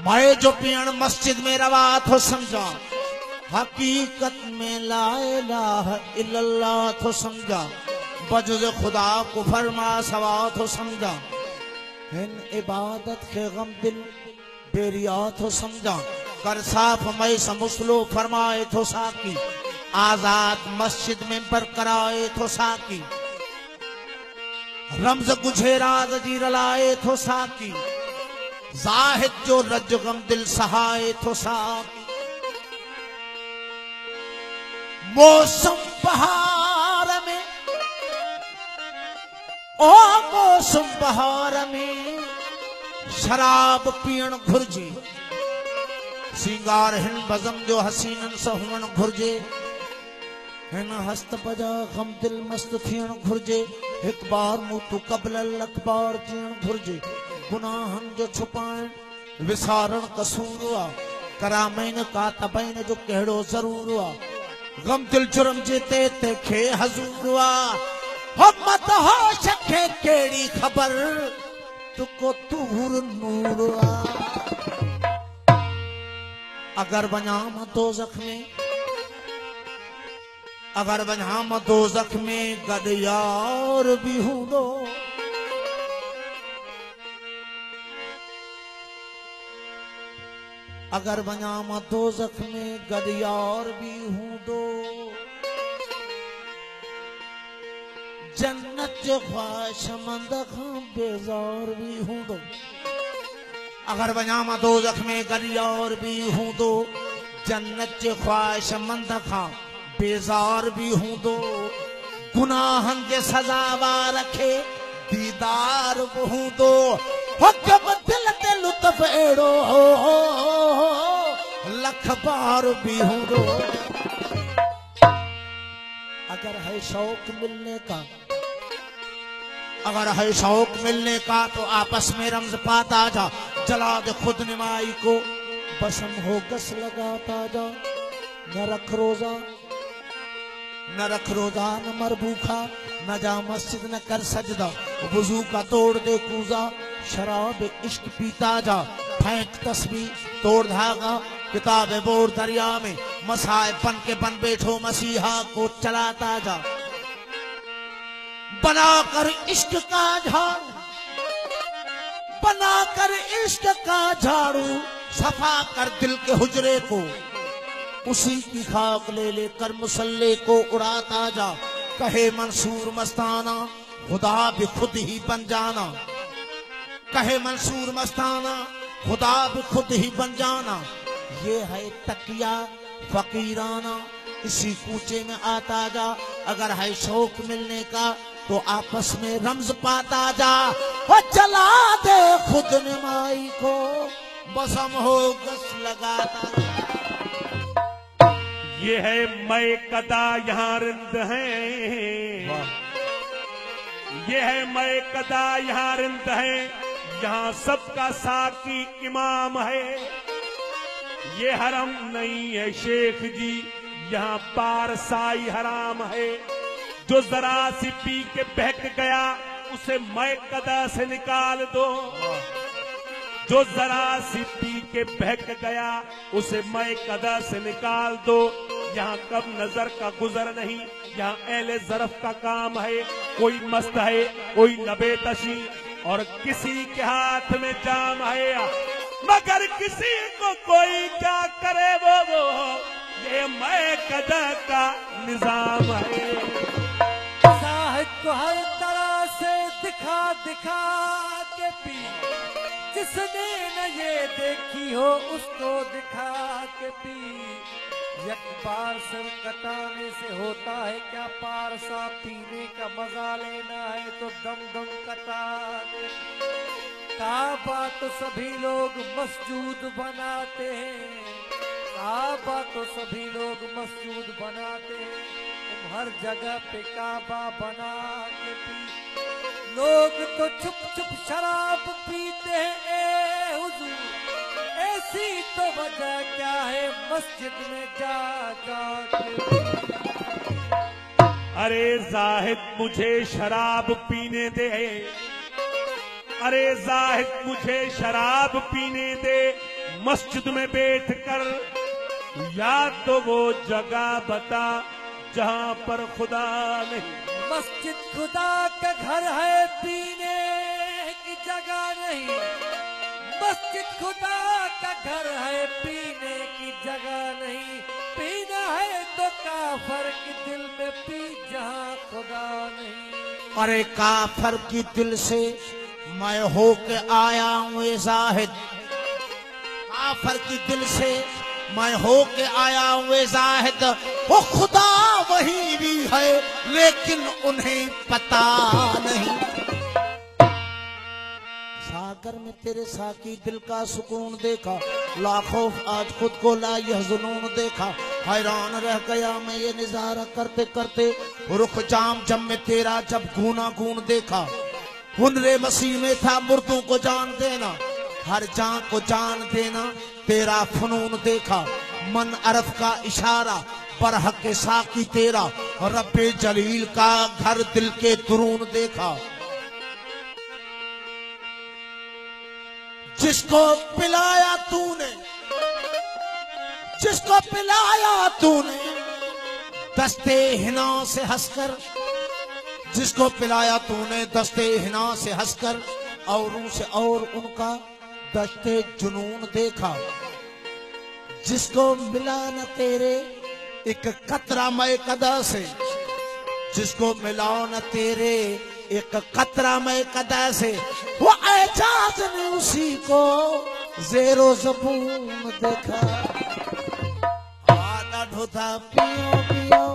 मैं जो पीण मस्जिद में रवा थो समझा, हकीकत में ला इलाहा इल्लल्लाह थो समझा, बजुज़ खुदा को फरमा सवा थो समझा, हिन इबादत के गम दिल बेरिया थो समझा, कर साफ मैं समुसलो फरमाए थो साकी, आजाद मस्जिद में बरकराए थो साकी, रमज गुझेराज जी रलाए थो साकी, जाहिद जो रज गम दिल सहाए थो साकी। मौसम बहार में, ओ मौसम बहार में शराब पीण घुर्जे, सिंगार हिन बज़म जो हसीनन सा हुअण घुर्जे, हिन हस्त बजा गम दिल मस्त थियण घुर्जे, एक बार मुंह तू कबल लख बार जीण घुर्जे, गुनाहन जो छुपाइण विसारण कसूर हुआ, करामैन का तबैन जो कहिड़ो ज़रूर हुआ, गम दिल जुर्म जेते ते खे हजूर हुआ, मत हो शखे केड़ी खबर तुको तूर नूर हुआ। अगर वञाम दोज़ख में, अगर वञाम दोज़ख में गॾु यार बि हूंदो, अगर वञाम दोज़ख में गॾु यार बि हूंदो, जन्नत जो ख्वाहिशमंद खां बेज़ार बि हूंदो, अगर वञाम दोज़ख में गॾु यार बि हूंदो, जन्नत जो ख्वाहिशमंद खां बेज़ार बि हूंदो, गुनाहन जे सज़ावार खे दीदार बि हूंदो, हुक्म दिल ते लुत्फ़ अहिड़ो लख बार भी हूंदो। अगर है शौक मिलने का, अगर है शौक मिलने का तो आपस में रमज पाता जा, जला दे खुद निमाई को बसम हो गस लगाता जा, न रख रोजा, न रख रोजा न मर भूखा, न जा मस्जिद न कर सजदा, वुजू का तोड़ दे कूजा, शराब इश्क पीता जा, फेंक तस्बीह तोड़ धागा, किताब बोर दरिया में मसाए बन के बन बैठो, मसीहा को चलाता जा, बनाकर इश्क का झाड़ू, बनाकर इश्क का झाड़ू, सफा कर दिल के हुजरे को, उसी की खाक ले लेकर मुसल्ले को उड़ाता जा, कहे मंसूर मस्ताना खुदा भी खुद ही बन जाना, कहे मंसूर मस्ताना खुदा भी खुद ही बन जाना, ये है तकिया फकीराना, इसी कूचे में आता जा, अगर है शौक मिलने का तो आपस में रमज पाता जा, और चला दे खुद निमाई को बसम हो गस लगाता जा। ये है मैं कदा यहाँ रिंद है, ये है मैं कदा यहाँ रिंद है, यहाँ सबका साकी इमाम है, ये हरम नहीं है शेख जी, यहाँ पार साई हराम है, जो जरा सी पी के बहक गया उसे मैं कदा से निकाल दो, जो जरा सी पी के बहक गया उसे मैं कदा से निकाल दो, यहाँ कब नजर का गुजर नहीं, यहाँ एले ज़रफ का काम है, कोई मस्त है कोई लबे तशी, और किसी के हाथ में जाम है, मगर किसी को कोई क्या करे वो ये मैं कदा का निजाम है। साहिद को हर तरह से दिखा दिखा के पी, जिसने न ये देखी हो उसको दिखा के पी, एक बार सर कटाने से होता है क्या पार, सा पीने का मजा लेना है तो दम दम कटा दे, काबा तो सभी लोग मस्जिद बनाते हैं, काबा तो सभी लोग मस्जिद बनाते हैं, तुम हर जगह पे काबा बना के पी, लोग तो छुप छुप शराब पीते हैं ए हुजूर, ऐसी तो वजह क्या है मस्जिद में जा के। अरे जाहिद मुझे शराब पीने दे, अरे जाहिद मुझे शराब पीने दे, मस्जिद में बैठ कर या तो वो जगह बता जहां पर खुदा नहीं। मस्जिद खुदा का घर है, पीने की जगह नहीं। मस्जिद खुदा का घर है, पीने की जगह नहीं। पीना है तो काफर की दिल में पी, जहां खुदा नहीं। अरे काफर की दिल से मैं होके आया हूँ ए जाहिद, काफर की दिल से मैं होके आया हूँ ए जाहिद। वो खुदा वही भी है लेकिन उन्हें पता नहीं। सागर में तेरे साकी दिल का सुकून देखा, लाखों आज खुद को ला यह जुनून देखा। हैरान रह गया मैं ये नजारा करते करते, रुख जाम जब में तेरा जब गूना गून देखा। हुनरे मसीह में था मुर्दों को जान देना, हर जान को जान देना तेरा फनून देखा। मन अरफ का इशारा बरहक के साकी तेरा, रब्बे जलील का घर दिल के दुरून देखा। जिसको पिलाया तूने, जिसको पिलाया तूने दस्ते हिना से हंसकर, जिसको पिलाया तूने दस्ते हिना से हंसकर, औरों से और उनका दस्ते जुनून देखा। जिसको मिला न तेरे एक कतरा मैं कदा से, जिसको मिला न तेरे एक कतरा मैं कदा से, वो एजाज ने उसी को जेरो ज़बून देखा। आना ढोता पियो पियो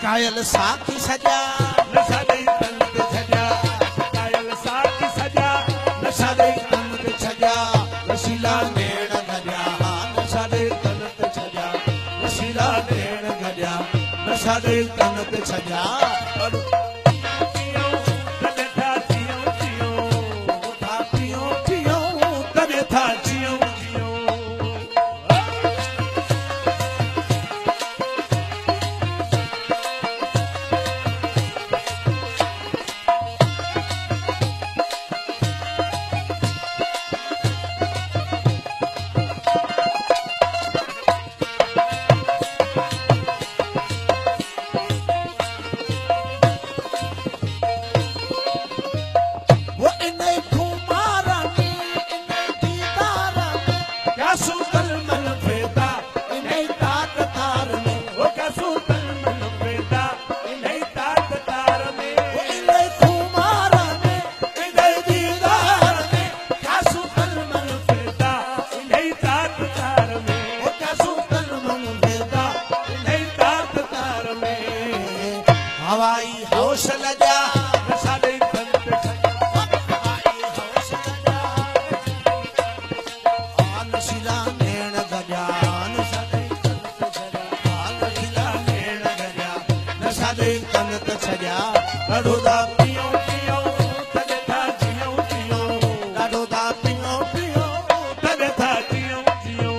कायल साकी सजा नशा दे तन ते सजा, कायल साकी सजा नशा दे तन ते सजा। रसीला नेण गजा नशा दे तन ते सजा, रसीला नेण गजा नशा दे तन ते सजा। हवाई हौसला जा नशा दे तन ते सजा, हवाई हौसला जा नशीला नेण गजा नशा दे तन ते सजा, नशीला नेण गजा नशा दे तन ते सजा। ॾाढोदा पियो पियो तॾहिं था जियो जियो, ॾाढोदा पियो पियो तॾहिं था जियो जियो।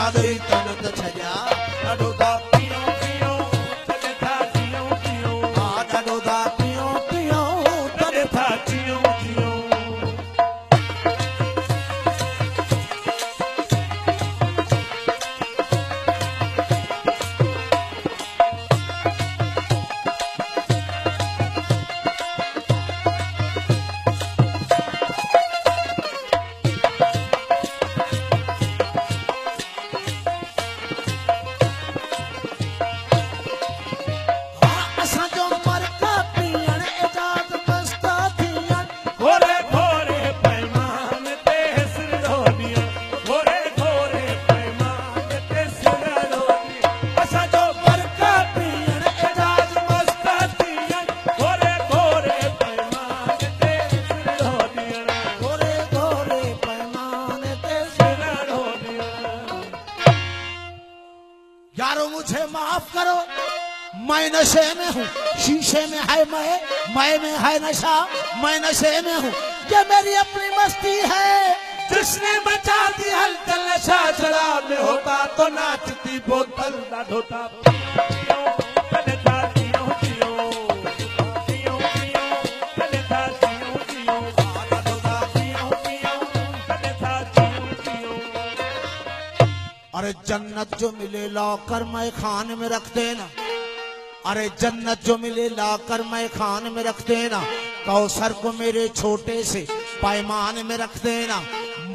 चादरी तनक छजा ॾाढो दा पियो पियो तॾहिं था जियूं जियूं ॾाढो दा पियो पियो तॾहिं था जियूं जियूं असांजो मर्का पीअण इजाद मस्त थियण घोरे घोरे पैमान ते सिर ॾोॾियूं घोरे घोरे पैमान ते सिर ॾोॾियूं असांजो मर्का पीअण इजाद मस्त थियण घोरे घोरे पैमान ते सिर ॾोॾियूं गोरे गोरे पैमान ते सिर ॾोॾियूं यारो मुझे माफ करो मैं नशे में हूँ शीशे में है मैं में है नशा मैं नशे में हूँ ये मेरी अपनी मस्ती है जिसने मचा दी हलचल नशा शराब में होता तो नाचती बोतल ॾाढो था पियो तॾहिं था जियूं जियूं पियो पियो तॾहिं था जियूं जियूं ॾाढो था पियो पियो तॾहिं था जियूं जियूं अरे जन्नत जो मिले लाकर मैं खान में रख देना अरे जन्नत जो मिले लाकर मैं खान में रख देना कौसर को मेरे छोटे से पैमान में रख देना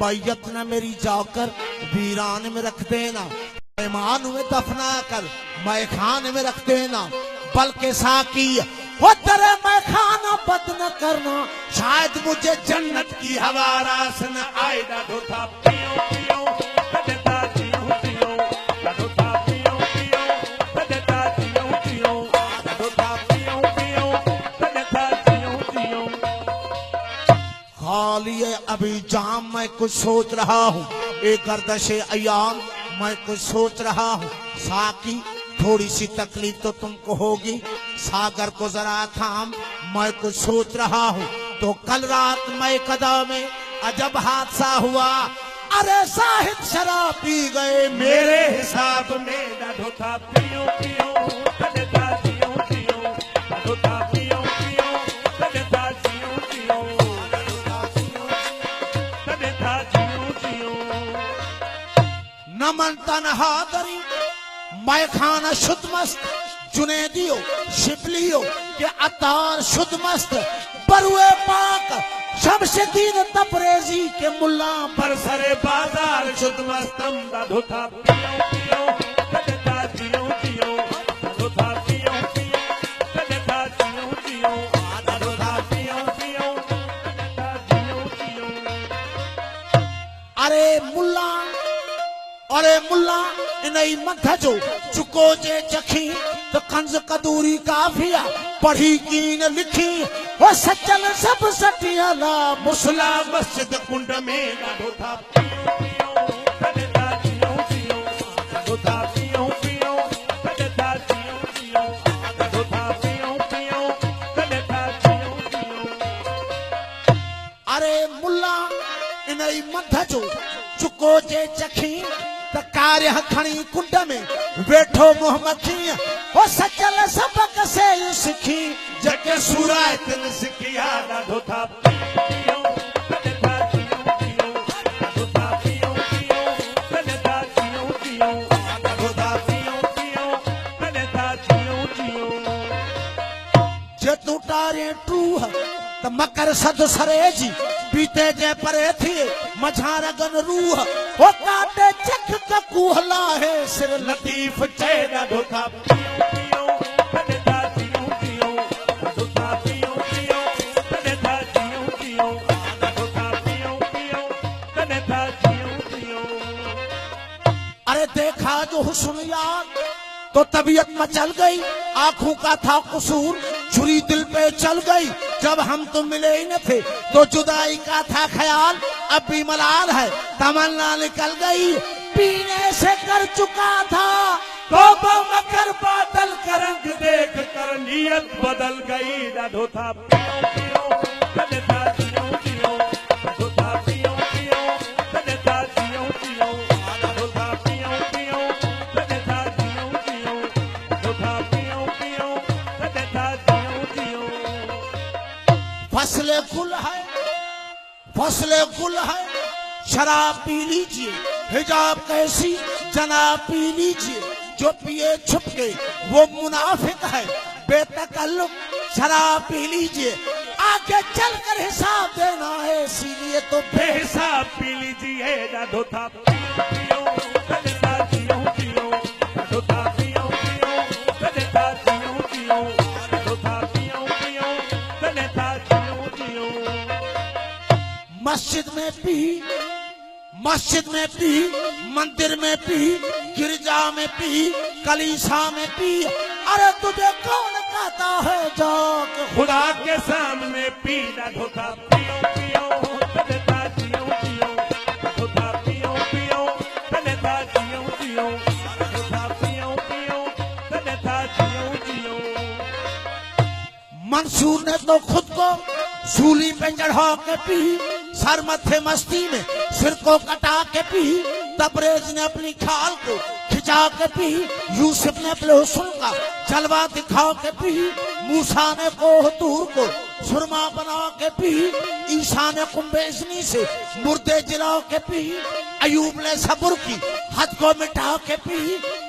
मैयत न मेरी जाकर वीरान में रख देना पैमान में दफना कर मैं खान में रख देना बल्कि साकी वो तेरे मैं खाना बद न करना शायद मुझे जन्नत की हवा रास न आए ॾाढो था पियो पियो तॾहिं था जियूं जियूं ॾाढो था पियो पियो तॾहिं था जियूं जियूं ॾाढो था पियो पियो तॾहिं था जियूं जियूं खाली अभी जाम मैं कुछ सोच रहा हूँ एक गर्दश अयाम मैं कुछ सोच रहा हूँ साकी थोड़ी सी तकलीफ तो तुमको होगी सागर को जरा थाम मैं कुछ सोच रहा हूँ तो कल रात मैं कदा में अजब हादसा हुआ अरे साहिब शराब पी गए मेरे हिसाब में ॾाढो था पियो पियो तॾहिं था जियूं जियूं ॾाढो था पियो पियो तॾहिं था जियूं जियूं तॾहिं था जियूं जियूं नमन तनहा दरी मैं खाना शुद्ध मस्त जुनेदियो शिबलियो के अतार शुद्ध मस्त बरुए पाक शमशदीन तबरेजी के मुल्ला बरसरे बाजार शुद्ध मस्तम ॾाढो था पियो पियो तॾहिं था जियूं जियूं ॾाढो था पियो पियो तॾहिं था जियूं जियूं ॾाढो था पियो पियो तॾहिं था जियूं जियूं अरे मुल्ला इनई मथ जो चुको जे चखी तो कंज कदूरी काफिया पढ़ी कीन लिखी वो सचल सब सटियाला मुसला मस्जिद कुंड में ॾाढो था पियो पियो तॾहिं था जियूं जियूं ॾाढो था पियो पियो तॾहिं था जियूं जियूं ॾाढो था पियो पियो तॾहिं था जियूं जियूं अरे मुल्ला इनई मथ जो चुको जे चखी त कार्य खणी कुंड में वेठो मुंह मखी वो सचल सबक से सिखी जके सुरायतन सिखिया ॾाढो था पियो तॾहिं था जियूं जियूं ॾाढो था पियो पियो तॾहिं था जियूं जियूं ॾाढो था पियो पियो तॾहिं था जियूं जियूं जे तू टारे टूह त मकर सद सरे जी बीते जे परे थी मझारगन रूह वो काटे चख का कुहला है सिर लतीफ चए ॾाढो था पियो पियो तॾहिं था जियूं जियूं ॾाढो था पियो पियो तॾहिं था जियूं जियूं ॾाढो था पियो पियो तॾहिं था जियूं जियूं अरे देखा जो हुस्न यार तो तबीयत मचल गई आंखों का था कसूर छुरी दिल पे चल गई जब हम तो मिले ही न थे तो जुदाई का था ख्याल अब भी मलाल है तमन्ना निकल गई पीने से कर चुका था तौबा मकर बादल का रंग देख कर नियत बदल गई ॾाढो था पियो पियो तॾहिं था जियूं जियूं ॾाढो था पियो पियो तॾहिं था जियूं जियूं ॾाढो था पियो फसले गुल है, फसले गुल है, शराब पी लीजिए, हिजाब कैसी जनाब पी लीजिए, जो पिए छुप के वो मुनाफिक है, बेतकल्लुफ शराब पी लीजिए, आगे चलकर हिसाब देना है, इसीलिए तो बेहिसाब पी लीजिए, ना धोता पियो पियो, तनेता जियो जियो, ना धोता पियो पियो, तनेता जियो जियो, ना धोता पियो पियो, तनेता जियो जियो। मस्जिद में पी, मस्जिद में पी, मंदिर में पी, गिरजा में पी, कलीसा में पी, अरे तुझे कौन कहता है जाके खुदा के सामने पी, ना धोता पियो पियो, तनेता जियो जियो, ना धोता पियो पियो, तनेता जियो जियो, ना धोता पियो पियो, तनेता जियो जियो। मंसूर ने तो खुद को सूली पे चढ़ा के पी, सर मथे मस्ती में सिर को कटा के पी, तबरेज ने अपनी खाल को खिंचा के पी, यूसुफ ने अपने हुस्न का जलवा दिखा के पी, मूसा ने कोहतूर को सुरमा बना के पी, ईसा ने कुंभेजनी से मुर्दे जिला के पी, अयूब ने सब्र की हद को मिटा के पी,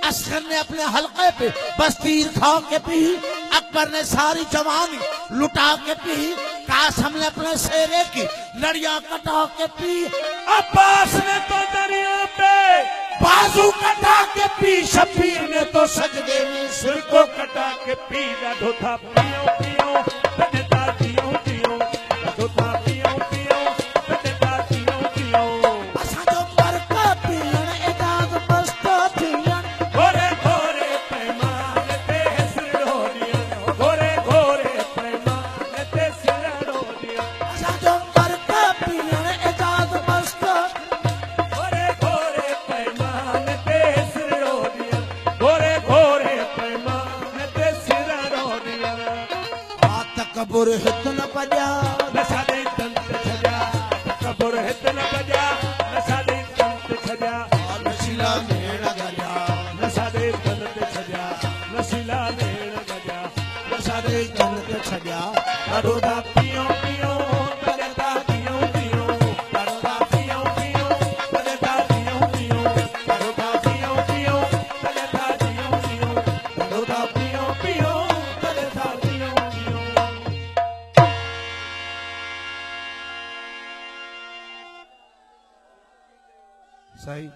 असगर ने अपने हल्के पे बस्तीर खा के पी, अकबर ने सारी जवानी लुटा के पी, कासम ने अपने शेरे की लड़ियां कटा के पी, अब्बास ने तो दरिया पे बाजू कटा के पी, शबीर ने तो सजदे में सिर सिर को कटा के पी, ना धोता पियो पियो, तनेता जियो जियो, ना धोता पियो पियो, तनेता जियो जियो। असा जो बरका पियण एदाग मस्तो थियण, गोरे गोरे पैमान ते सिरो दिया, गोरे गोरे पैमान ते सिरो दिया, असा जो बरका पियण एदाग मस्तो, गोरे गोरे पैमान ते सिरो दिया, गोरे गोरे पैमान ते सिरो दिया। तकबुर हित न पजा, नशा दे दंत छजा, तकबुर हित न बजा, नशा दे दंत छजा, नशीला मेण गजा, नशा दे दंत छजा, नशीला मेण गजा, नशा दे जन्नत छजा, अडोदा पियो पियो, तनेता जियो जियो, अडोदा पियो पियो, तनेता जियो जियो, अडोदा पियो पियो, तनेता जियो जियो, अडोदा पियो पियो, तनेता जियो जियो। सही